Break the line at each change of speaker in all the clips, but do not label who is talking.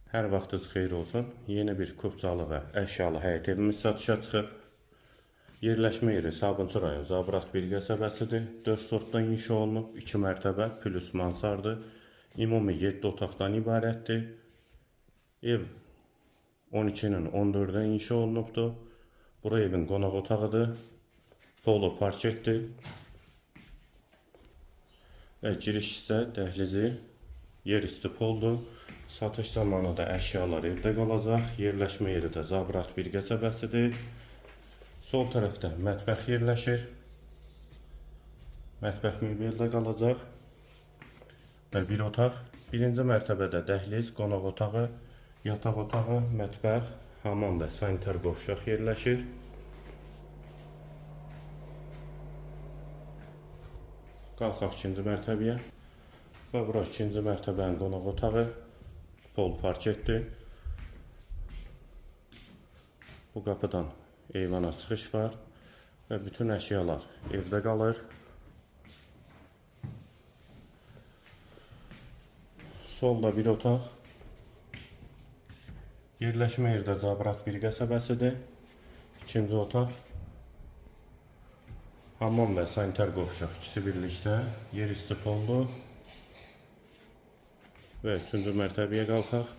Hər vaxtınız xeyir olsun. Yeni bir kupcalı və əşyalı həyət evimiz satışa çıxıb. Yerləşmə yeri Sabunçu rayon Zabrat bir qəsəbəsidir. 4 sotdan inşa olunub, 2 mərtəbə plus mansardır. Ümumi 7 otaqdan ibarətdir. Ev 12-nin 14-də inşa olunubdur. Bura evin qonaq otağıdır. Polo parketdir. Və giriş isə dəhlizi yerüstü poldur. Satış zamanı da əşyalar evdə qalacaq. Yerləşmə yeri də Zabrat bir qəsəbəsidir. Sol tərəfdə mətbəx yerləşir. Mətbəx mebeldə qalacaq. Və bir otaq. Birinci mərtəbədə dəhliz, qonaq otağı, yataq otağı, mətbəx, hamam və sanitar qovşaq yerləşir. Qalxaq ikinci mərtəbəyə. Və bura ikinci mərtəbənin qonaq otağı. Pol parketdir. Bu qapıdan eyvana çıxış var və bütün əşyalar evdə qalır. Solda bir otaq. Yerləşmə yerdə Zabrat bir qəsəbəsidir. İkinci otaq. Hamam və sanitar qovşaq ikisi birlikdə. Yerüstü poldur. Və üçüncü mərtəbəyə qalxaq.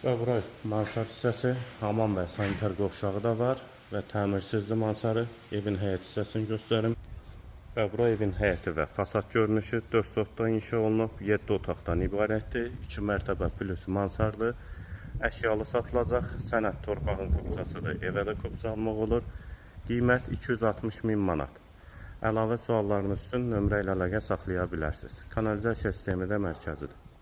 Və bura mansar hissəsi, hamam və sanitar qovşağı da var. Və təmirsizli mansarı, evin həyət hissəsini göstərim. Və bura evin həyəti və fasad görünüşü 4 sotdan inşa olunub, 7 otaqdan ibarətdir. 2 mərtəbə plus mansardır. Əşyalı satılacaq. Sənəd torpağın kupçasıdır. Evə də kupça almaq olur. Qiymət 260.000 manat. Əlavə suallarınız üçün nömrə ilə əlaqə saxlaya bilərsiniz. Kanalizasiya sistemi də mərkəzidir.